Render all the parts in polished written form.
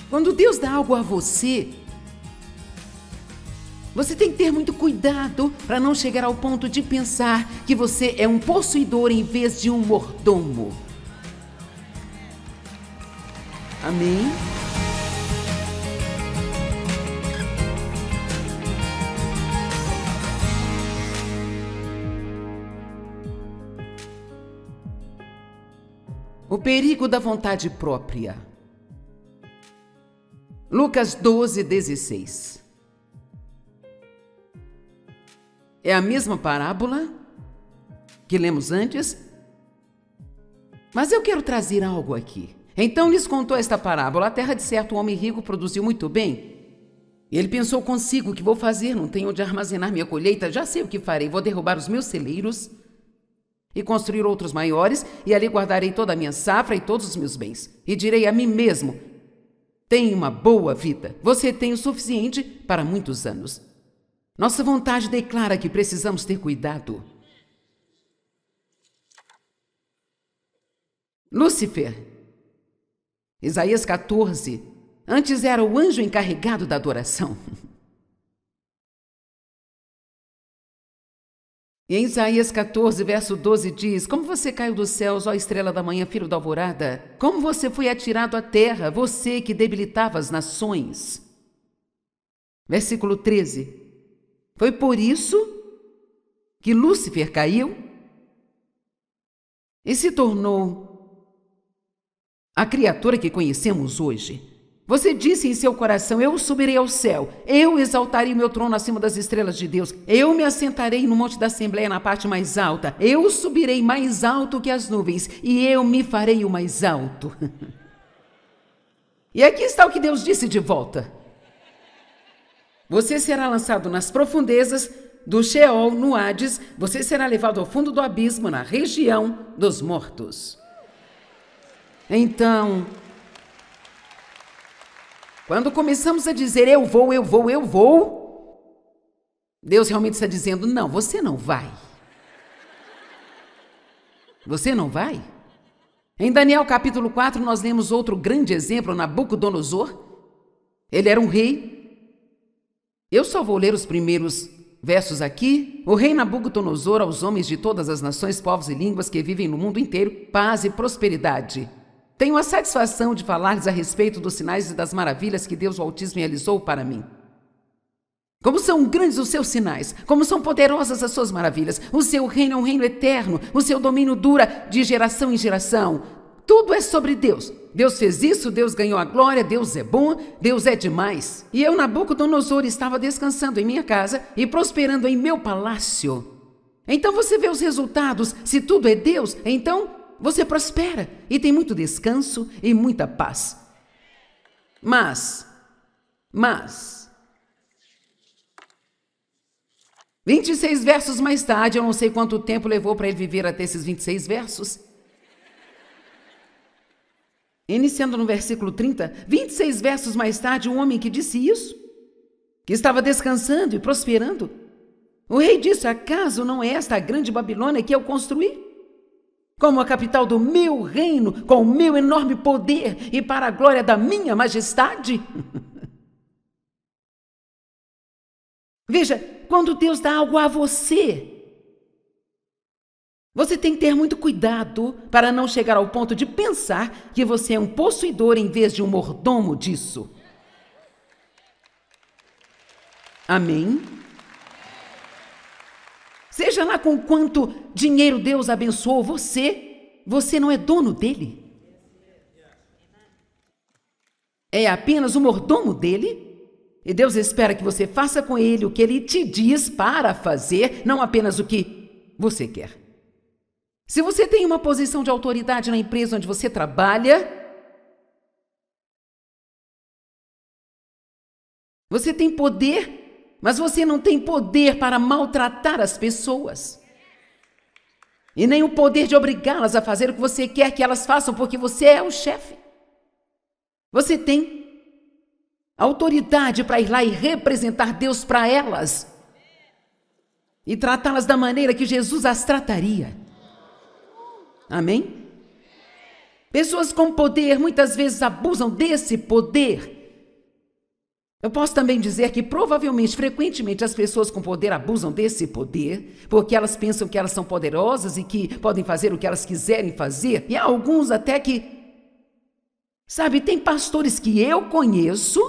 Quando Deus dá algo a você, você tem que ter muito cuidado para não chegar ao ponto de pensar que você é um possuidor em vez de um mordomo. Amém? O perigo da vontade própria. Lucas 12:16. É a mesma parábola que lemos antes, mas eu quero trazer algo aqui. Então lhes contou esta parábola: a terra de certo homem rico produziu muito bem. Ele pensou consigo: o que vou fazer? Não tenho onde armazenar minha colheita. Já sei o que farei: vou derrubar os meus celeiros e construir outros maiores, e ali guardarei toda a minha safra e todos os meus bens. E direi a mim mesmo: tenha uma boa vida. Você tem o suficiente para muitos anos. Nossa vontade declara que precisamos ter cuidado. Lúcifer, Isaías 14, antes era o anjo encarregado da adoração. E em Isaías 14, verso 12 diz: como você caiu dos céus, ó estrela da manhã, filho da alvorada? Como você foi atirado à terra, você que debilitava as nações. Versículo 13. Foi por isso que Lúcifer caiu e se tornou a criatura que conhecemos hoje. Você disse em seu coração: eu subirei ao céu, eu exaltarei o meu trono acima das estrelas de Deus, eu me assentarei no monte da Assembleia na parte mais alta, eu subirei mais alto que as nuvens e eu me farei o mais alto. E aqui está o que Deus disse de volta: você será lançado nas profundezas do Sheol, no Hades, você será levado ao fundo do abismo, na região dos mortos. Então, quando começamos a dizer eu vou, Deus realmente está dizendo: não, você não vai. Você não vai? Em Daniel capítulo 4 nós lemos outro grande exemplo, Nabucodonosor. Ele era um rei. Eu só vou ler os primeiros versos aqui. O rei Nabucodonosor, aos homens de todas as nações, povos e línguas que vivem no mundo inteiro, paz e prosperidade. Tenho a satisfação de falar-lhes a respeito dos sinais e das maravilhas que Deus o Altíssimo realizou para mim. Como são grandes os seus sinais, como são poderosas as suas maravilhas. O seu reino é um reino eterno, o seu domínio dura de geração em geração. Tudo é sobre Deus. Deus fez isso, Deus ganhou a glória, Deus é bom, Deus é demais. E eu, Nabucodonosor, estava descansando em minha casa e prosperando em meu palácio. Então você vê os resultados. Se tudo é Deus, então você prospera e tem muito descanso e muita paz. Mas 26 versos mais tarde, eu não sei quanto tempo levou para ele viver até esses 26 versos. Iniciando no versículo 30, 26 versos mais tarde, um homem que disse isso, que estava descansando e prosperando, o rei disse: acaso não é esta a grande Babilônia que eu construí? Como a capital do meu reino, com o meu enorme poder e para a glória da minha majestade? Veja, quando Deus dá algo a você, você tem que ter muito cuidado para não chegar ao ponto de pensar que você é um possuidor em vez de um mordomo disso. Amém? Seja lá com quanto dinheiro Deus abençoou você não é dono dele. É apenas o mordomo dele. E Deus espera que você faça com ele o que ele te diz para fazer, não apenas o que você quer. Se você tem uma posição de autoridade na empresa onde você trabalha, você tem poder, mas você não tem poder para maltratar as pessoas. E nem o poder de obrigá-las a fazer o que você quer que elas façam, porque você é o chefe. Você tem autoridade para ir lá e representar Deus para elas e tratá-las da maneira que Jesus as trataria. Amém? Pessoas com poder muitas vezes abusam desse poder Eu posso também dizer que provavelmente, frequentemente, as pessoas com poder abusam desse poder, porque elas pensam que elas são poderosas e que podem fazer o que elas quiserem fazer. E há alguns até que, sabe, tem pastores que eu conheço,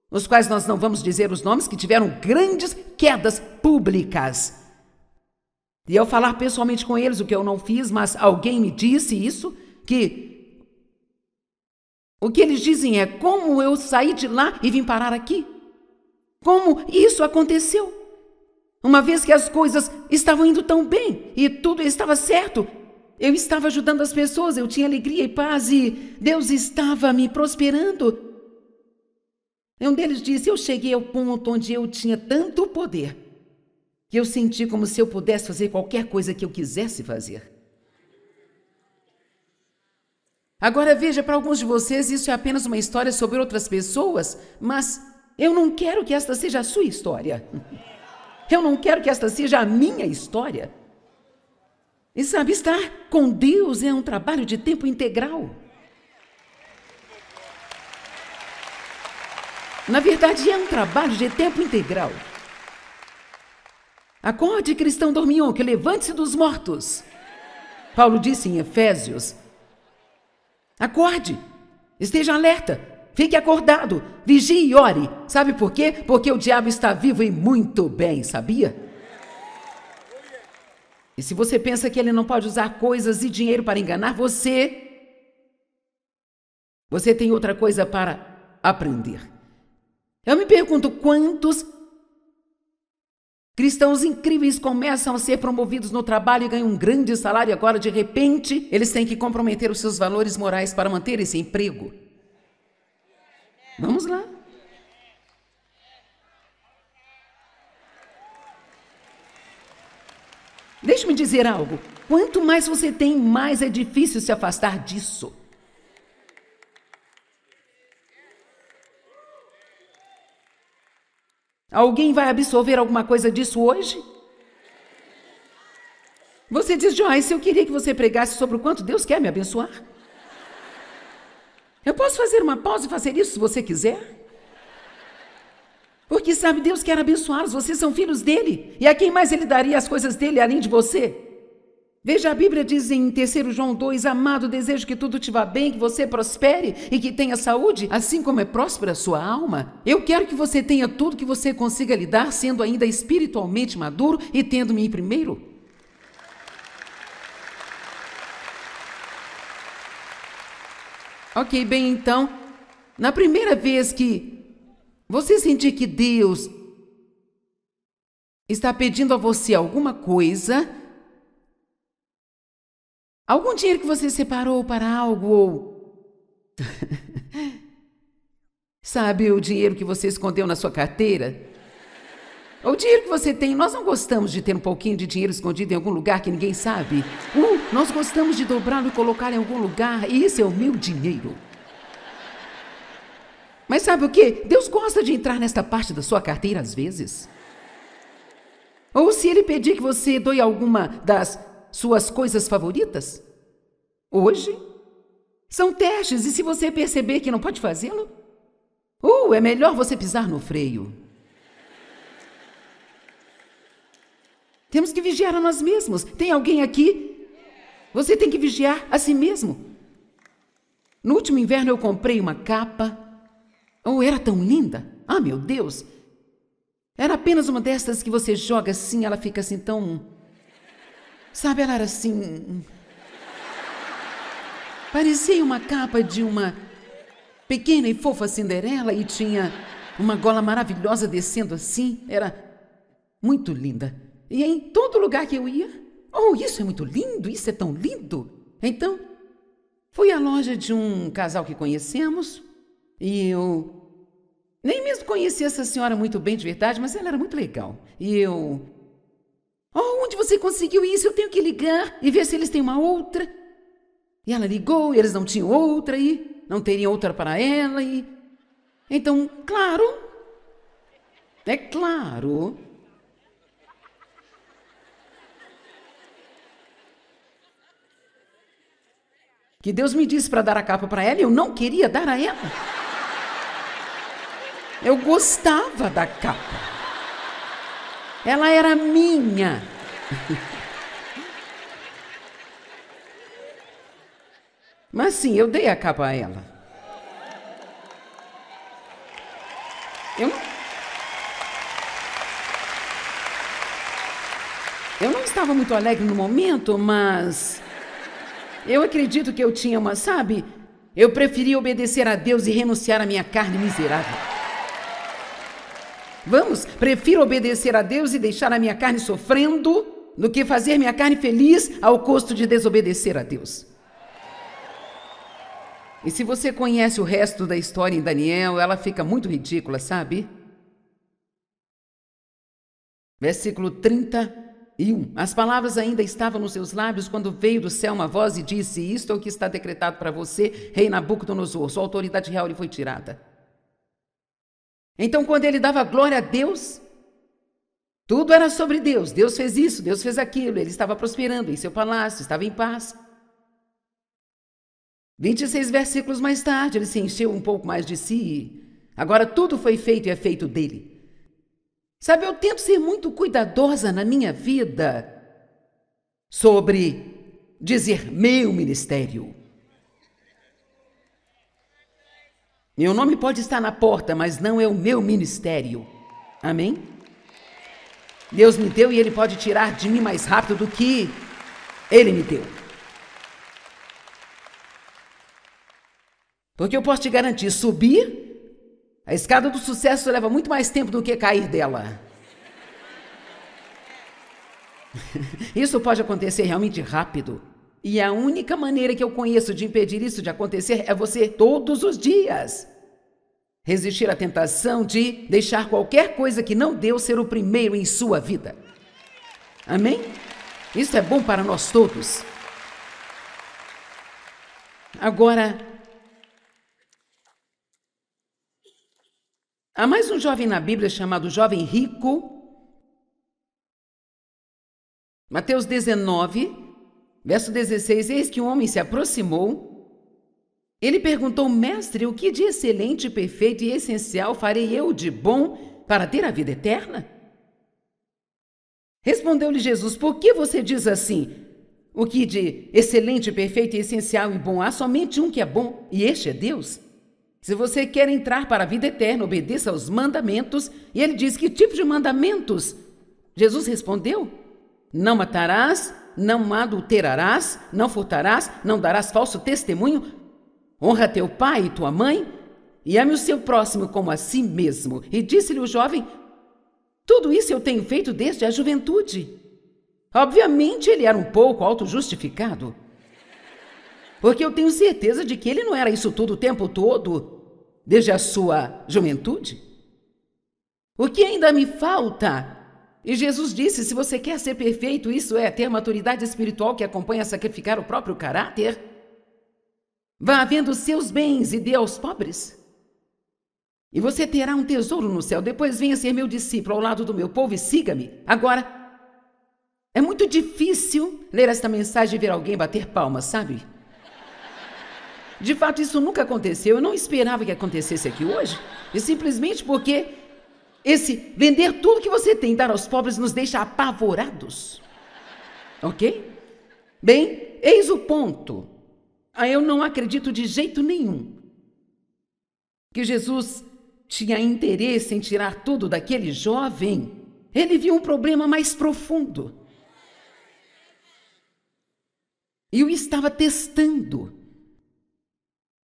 os quais nós não vamos dizer os nomes, que tiveram grandes quedas públicas. E eu falar pessoalmente com eles, o que eu não fiz, mas alguém me disse isso, que o que eles dizem é: como eu saí de lá e vim parar aqui? Como isso aconteceu? Uma vez que as coisas estavam indo tão bem e tudo estava certo, eu estava ajudando as pessoas, eu tinha alegria e paz e Deus estava me prosperando. E um deles disse: eu cheguei ao ponto onde eu tinha tanto poder que eu senti como se eu pudesse fazer qualquer coisa que eu quisesse fazer. Agora veja, para alguns de vocês isso é apenas uma história sobre outras pessoas, mas eu não quero que esta seja a sua história. Eu não quero que esta seja a minha história. E sabe, estar com Deus é um trabalho de tempo integral. Na verdade, é um trabalho de tempo integral. Acorde, cristão dormião, que levante-se dos mortos. Paulo disse em Efésios: acorde, esteja alerta, fique acordado, vigie e ore. Sabe por quê? Porque o diabo está vivo e muito bem, sabia? E se você pensa que ele não pode usar coisas e dinheiro para enganar você, você tem outra coisa para aprender. Eu me pergunto quantos cristãos incríveis começam a ser promovidos no trabalho e ganham um grande salário e agora, de repente, eles têm que comprometer os seus valores morais para manter esse emprego. Vamos lá. Deixe-me dizer algo. Quanto mais você tem, mais é difícil se afastar disso. Alguém vai absorver alguma coisa disso hoje? Você diz: Joyce, eu queria que você pregasse sobre o quanto Deus quer me abençoar. Eu posso fazer uma pausa e fazer isso se você quiser? Porque, sabe, Deus quer abençoá-los, vocês são filhos dele. E a quem mais ele daria as coisas dele além de você? Veja, a Bíblia diz em 3 João 2, amado, desejo que tudo te vá bem, que você prospere e que tenha saúde, assim como é próspera a sua alma. Eu quero que você tenha tudo que você consiga lidar, sendo ainda espiritualmente maduro e tendo-me em primeiro. Ok, bem, então, na primeira vez que você sentir que Deus está pedindo a você alguma coisa, algum dinheiro que você separou para algo, ou sabe, o dinheiro que você escondeu na sua carteira, ou o dinheiro que você tem. Nós não gostamos de ter um pouquinho de dinheiro escondido em algum lugar que ninguém sabe. Nós gostamos de dobrá-lo e colocar em algum lugar, e isso é o meu dinheiro. Mas sabe o quê? Deus gosta de entrar nesta parte da sua carteira às vezes. Ou se ele pedir que você doe alguma das suas coisas favoritas, hoje, são testes, e se você perceber que não pode fazê-lo, é melhor você pisar no freio. Temos que vigiar a nós mesmos. Tem alguém aqui? Você tem que vigiar a si mesmo. No último inverno eu comprei uma capa. Era tão linda. Ah, meu Deus. Era apenas uma dessas que você joga assim, ela fica assim tão... Sabe, ela era assim... Parecia uma capa de uma pequena e fofa Cinderela e tinha uma gola maravilhosa descendo assim. Era muito linda. E em todo lugar que eu ia, isso é muito lindo, isso é tão lindo. Então, fui à loja de um casal que conhecemos e eu nem mesmo conhecia essa senhora muito bem de verdade, mas ela era muito legal. E eu... onde você conseguiu isso? Eu tenho que ligar e ver se eles têm uma outra. E ela ligou e eles não tinham outra e não teriam outra para ela. E então, claro, é claro... que Deus me disse para dar a capa para ela e eu não queria dar a ela. Eu gostava da capa. Ela era minha. Mas sim, eu dei a capa a ela. Eu não estava muito alegre no momento, mas eu acredito que eu tinha uma, sabe? Eu preferia obedecer a Deus e renunciar à minha carne miserável. Prefiro obedecer a Deus e deixar a minha carne sofrendo do que fazer minha carne feliz ao custo de desobedecer a Deus. E se você conhece o resto da história em Daniel, ela fica muito ridícula, sabe? Versículo 31. As palavras ainda estavam nos seus lábios quando veio do céu uma voz e disse: isto é o que está decretado para você, rei Nabucodonosor, sua autoridade real lhe foi tirada. Então, quando ele dava glória a Deus, tudo era sobre Deus. Deus fez isso, Deus fez aquilo, ele estava prosperando em seu palácio, estava em paz. 26 versículos mais tarde, ele se encheu um pouco mais de si. Agora tudo foi feito e é feito dele. Sabe, eu tento ser muito cuidadosa na minha vida sobre dizer meu ministério. Meu nome pode estar na porta, mas não é o meu ministério. Amém? Deus me deu e Ele pode tirar de mim mais rápido do que Ele me deu. Porque eu posso te garantir, subir a escada do sucesso leva muito mais tempo do que cair dela. Isso pode acontecer realmente rápido. E a única maneira que eu conheço de impedir isso de acontecer é você, todos os dias, resistir à tentação de deixar qualquer coisa que não Deus ser o primeiro em sua vida. Amém? Isso é bom para nós todos. Agora, há mais um jovem na Bíblia chamado jovem rico. Mateus 19, verso 16, eis que um homem se aproximou. Ele perguntou: mestre, o que de excelente, perfeito e essencial farei eu de bom para ter a vida eterna? Respondeu-lhe Jesus: por que você diz assim? O que de excelente, perfeito e essencial e bom há? Somente um que é bom, e este é Deus. Se você quer entrar para a vida eterna, obedeça aos mandamentos. E ele diz: que tipo de mandamentos? Jesus respondeu: não matarás, não adulterarás, não furtarás, não darás falso testemunho, honra teu pai e tua mãe, e ame o seu próximo como a si mesmo. E disse-lhe o jovem: tudo isso eu tenho feito desde a juventude. Obviamente ele era um pouco autojustificado, porque eu tenho certeza de que ele não era isso tudo o tempo todo, desde a sua juventude. O que ainda me falta? E Jesus disse: se você quer ser perfeito, isso é ter maturidade espiritual que acompanha a sacrificar o próprio caráter, vá vendo os seus bens e dê aos pobres, e você terá um tesouro no céu. Depois venha ser meu discípulo ao lado do meu povo e siga-me. Agora, é muito difícil ler esta mensagem e ver alguém bater palmas, sabe? De fato, isso nunca aconteceu. Eu não esperava que acontecesse aqui hoje. E simplesmente porque esse vender tudo que você tem e dar aos pobres nos deixa apavorados. Ok? Bem, eis o ponto. Eu não acredito de jeito nenhum que Jesus tinha interesse em tirar tudo daquele jovem. Ele viu um problema mais profundo e o estava testando.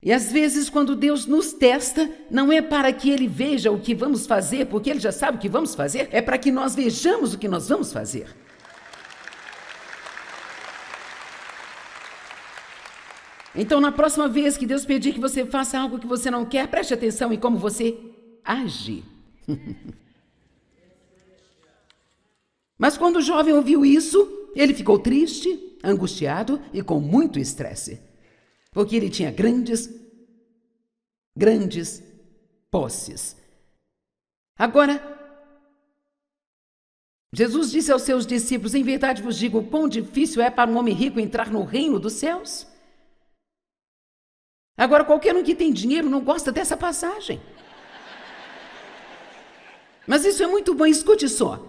E às vezes, quando Deus nos testa, não é para que Ele veja o que vamos fazer, porque Ele já sabe o que vamos fazer, é para que nós vejamos o que nós vamos fazer. Então, na próxima vez que Deus pedir que você faça algo que você não quer, preste atenção em como você age. Mas quando o jovem ouviu isso, ele ficou triste, angustiado e com muito estresse, porque ele tinha grandes posses. Agora, Jesus disse aos seus discípulos: em verdade vos digo, quão difícil é para um homem rico entrar no reino dos céus. Agora, qualquer um que tem dinheiro não gosta dessa passagem. Mas isso é muito bom, escute só.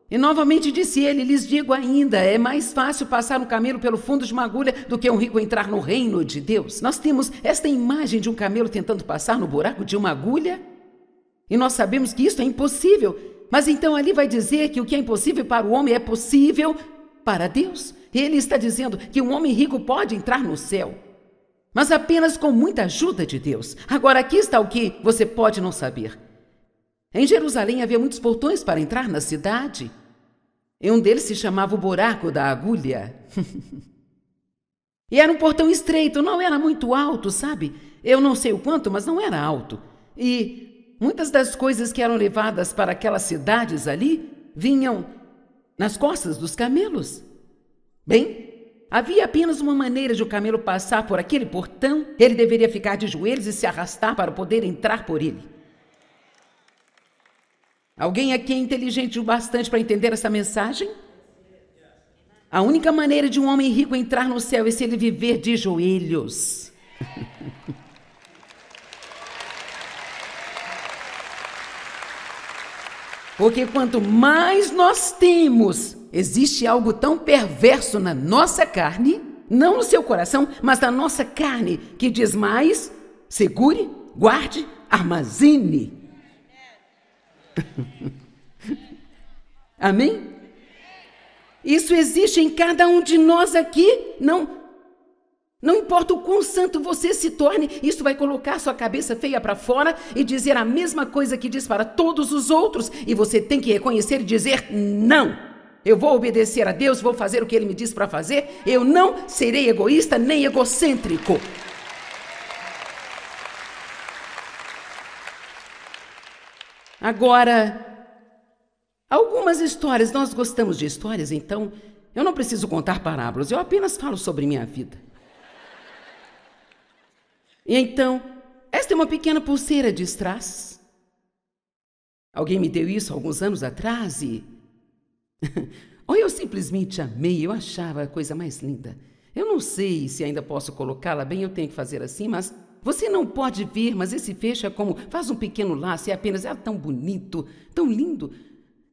E novamente disse ele, lhes digo ainda, é mais fácil passar um camelo pelo fundo de uma agulha do que um rico entrar no reino de Deus. Nós temos esta imagem de um camelo tentando passar no buraco de uma agulha, e nós sabemos que isso é impossível. Mas então ali vai dizer que o que é impossível para o homem é possível para Deus. Ele está dizendo que um homem rico pode entrar no céu, mas apenas com muita ajuda de Deus. Agora aqui está o que você pode não saber. Em Jerusalém havia muitos portões para entrar na cidade, e um deles se chamava o buraco da agulha. E era um portão estreito, não era muito alto, sabe? Eu não sei o quanto, mas não era alto. E muitas das coisas que eram levadas para aquelas cidades ali vinham nas costas dos camelos. Bem, havia apenas uma maneira de o camelo passar por aquele portão. Ele deveria ficar de joelhos e se arrastar para poder entrar por ele. Alguém aqui é inteligente o bastante para entender essa mensagem? A única maneira de um homem rico entrar no céu é se ele viver de joelhos. Porque quanto mais nós temos, existe algo tão perverso na nossa carne, não no seu coração, mas na nossa carne, que diz mais: segure, guarde, armazene. Amém? Isso existe em cada um de nós aqui. Não importa o quão santo você se torne, isso vai colocar sua cabeça feia para fora e dizer a mesma coisa que diz para todos os outros. E você tem que reconhecer e dizer: não, eu vou obedecer a Deus, vou fazer o que Ele me diz para fazer. Eu não serei egoísta nem egocêntrico. Agora, algumas histórias, nós gostamos de histórias, então eu não preciso contar parábolas, eu apenas falo sobre minha vida. E então, esta é uma pequena pulseira de strass. Alguém me deu isso alguns anos atrás e... ou eu simplesmente amei, eu achava a coisa mais linda. Eu não sei se ainda posso colocá-la bem, eu tenho que fazer assim, mas... você não pode ver, mas esse fecho é como... faz um pequeno laço e apenas... é tão bonito, tão lindo.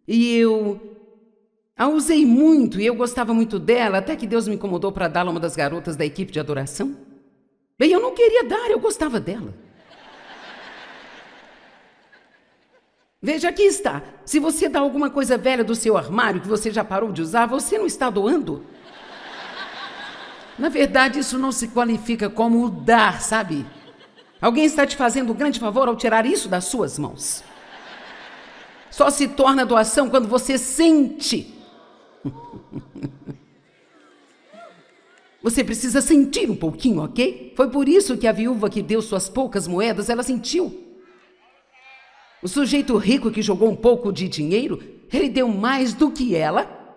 E eu a usei muito e eu gostava muito dela, até que Deus me incomodou para dá-la a uma das garotas da equipe de adoração. Bem, eu não queria dar, eu gostava dela. Veja, aqui está. Se você dá alguma coisa velha do seu armário que você já parou de usar, você não está doando. Na verdade, isso não se qualifica como dar, sabe? Alguém está te fazendo um grande favor ao tirar isso das suas mãos. Só se torna doação quando você sente. Você precisa sentir um pouquinho, ok? Foi por isso que a viúva que deu suas poucas moedas, ela sentiu. O sujeito rico que jogou um pouco de dinheiro, ele deu mais do que ela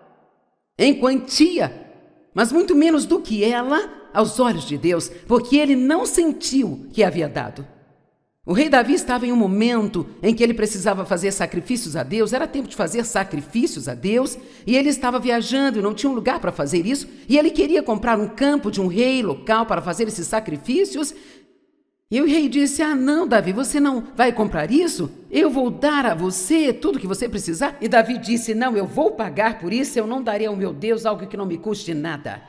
em quantia, mas muito menos do que ela aos olhos de Deus, porque ele não sentiu que havia dado. O rei Davi estava em um momento em que ele precisava fazer sacrifícios a Deus, era tempo de fazer sacrifícios a Deus, e ele estava viajando e não tinha um lugar para fazer isso, e ele queria comprar um campo de um rei local para fazer esses sacrifícios. E o rei disse: ah, não, Davi, você não vai comprar isso? Eu vou dar a você tudo que você precisar. E Davi disse: não, eu vou pagar por isso, eu não darei ao meu Deus algo que não me custe nada.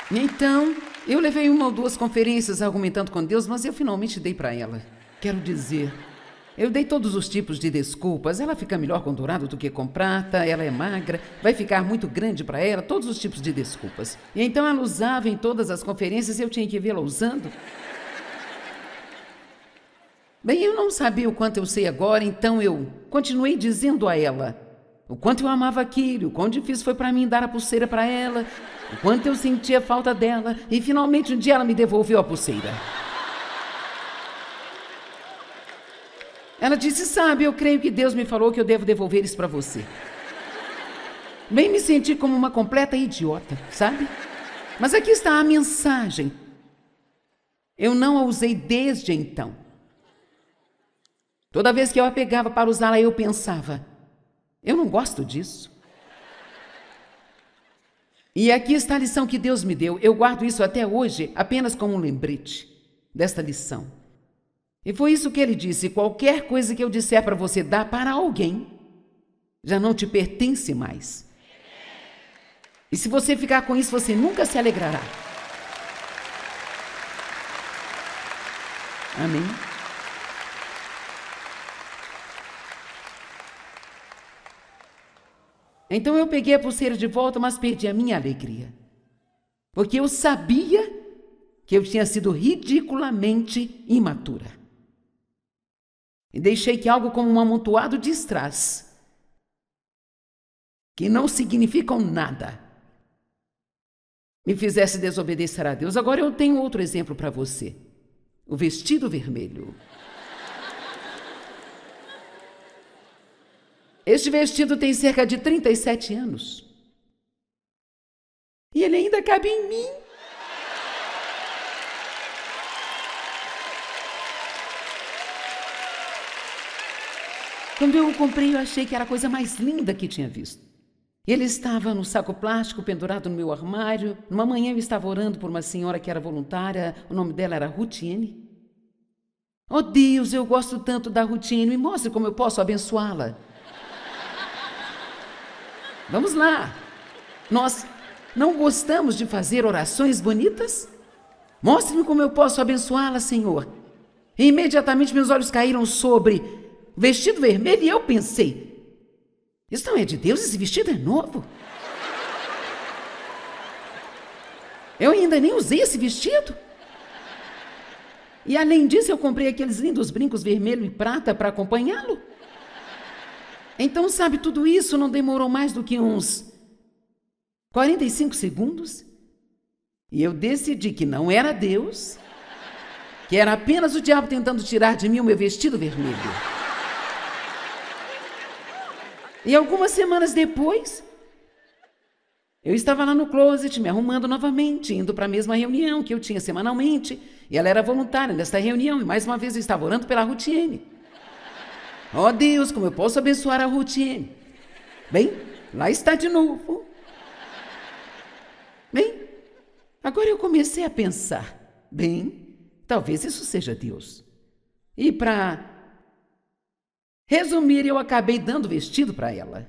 Então, eu levei uma ou duas conferências argumentando com Deus, mas eu finalmente dei para ela. Quero dizer, eu dei todos os tipos de desculpas. Ela fica melhor com dourado do que com prata, ela é magra, vai ficar muito grande para ela, todos os tipos de desculpas. E então ela usava em todas as conferências e eu tinha que vê-la usando. Bem, eu não sabia o quanto eu sei agora, então eu continuei dizendo a ela o quanto eu amava aquilo, o quão difícil foi para mim dar a pulseira para ela, o quanto eu sentia falta dela, e finalmente um dia ela me devolveu a pulseira. Ela disse: sabe, eu creio que Deus me falou que eu devo devolver isso para você. Bem, me senti como uma completa idiota, sabe? Mas aqui está a mensagem. Eu não a usei desde então. Toda vez que eu a pegava para usá-la, eu pensava: eu não gosto disso. E aqui está a lição que Deus me deu. Eu guardo isso até hoje apenas como um lembrete. desta lição. E foi isso que ele disse: qualquer coisa que eu disser para você dar para alguém, já não te pertence mais. E se você ficar com isso, você nunca se alegrará. Amém? Então eu peguei a pulseira de volta, mas perdi a minha alegria. Porque eu sabia que eu tinha sido ridiculamente imatura. E deixei que algo como um amontoado de strass, que não significam nada, me fizesse desobedecer a Deus. Agora eu tenho outro exemplo para você. O vestido vermelho. Este vestido tem cerca de 37 anos. E ele ainda cabe em mim. Quando eu o comprei, eu achei que era a coisa mais linda que tinha visto. Ele estava no saco plástico pendurado no meu armário. Numa manhã eu estava orando por uma senhora que era voluntária. O nome dela era Rutiene. Oh Deus, eu gosto tanto da Rutiene. Me mostre como eu posso abençoá-la. Vamos lá. Nós não gostamos de fazer orações bonitas? Mostre-me como eu posso abençoá-la, Senhor. E imediatamente meus olhos caíram sobre o vestido vermelho e eu pensei: isso não é de Deus, esse vestido é novo. Eu ainda nem usei esse vestido. E além disso, eu comprei aqueles lindos brincos vermelho e prata para acompanhá-lo. Então, sabe, tudo isso não demorou mais do que uns 45 segundos. E eu decidi que não era Deus, que era apenas o diabo tentando tirar de mim o meu vestido vermelho. E algumas semanas depois, eu estava lá no closet, me arrumando novamente, indo para a mesma reunião que eu tinha semanalmente. E ela era voluntária nesta reunião, e mais uma vez eu estava orando pela Rutiene. Oh Deus, como eu posso abençoar a Rutiene? Bem, lá está de novo. Bem, agora eu comecei a pensar: bem, talvez isso seja Deus. E para resumir, eu acabei dando vestido para ela.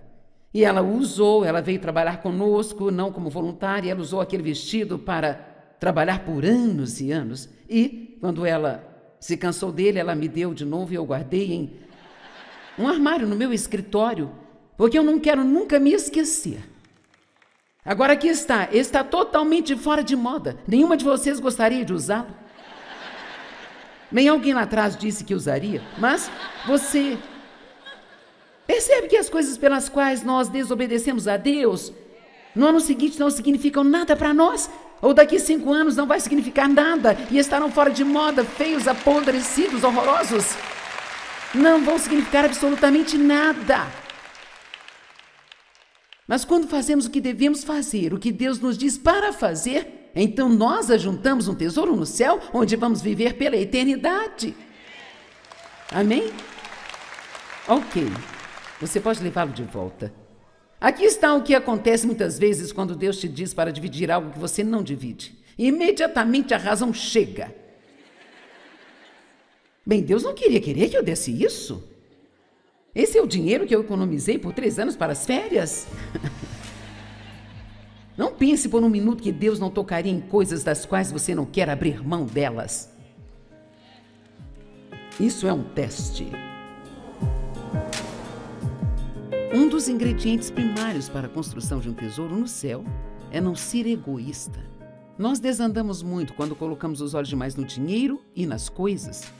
E ela o usou, ela veio trabalhar conosco, não como voluntária, ela usou aquele vestido para trabalhar por anos e anos. E, quando ela se cansou dele, ela me deu de novo e eu guardei em um armário no meu escritório, porque eu não quero nunca me esquecer. Agora aqui está totalmente fora de moda. Nenhuma de vocês gostaria de usá-lo? Bem, alguém lá atrás disse que usaria, mas você percebe que as coisas pelas quais nós desobedecemos a Deus, no ano seguinte não significam nada para nós, ou daqui 5 anos não vai significar nada, e estarão fora de moda, feios, apodrecidos, horrorosos. Não vão significar absolutamente nada. Mas quando fazemos o que devemos fazer, o que Deus nos diz para fazer, então nós ajuntamos um tesouro no céu, onde vamos viver pela eternidade. Amém? Ok, você pode levá-lo de volta. Aqui está o que acontece muitas vezes quando Deus te diz para dividir algo que você não divide. Imediatamente a razão chega. Bem, Deus não queria que eu desse isso. Esse é o dinheiro que eu economizei por 3 anos para as férias. Não pense por um minuto que Deus não tocaria em coisas das quais você não quer abrir mão delas. Isso é um teste. Um dos ingredientes primários para a construção de um tesouro no céu é não ser egoísta. Nós desandamos muito quando colocamos os olhos demais no dinheiro e nas coisas.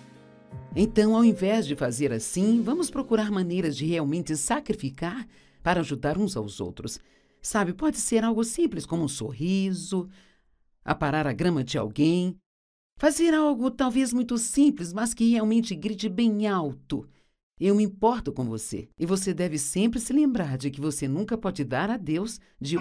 Então, ao invés de fazer assim, vamos procurar maneiras de realmente sacrificar para ajudar uns aos outros. Sabe, pode ser algo simples como um sorriso, aparar a grama de alguém, fazer algo talvez muito simples, mas que realmente grite bem alto: eu me importo com você. E você deve sempre se lembrar de que você nunca pode dar a Deus de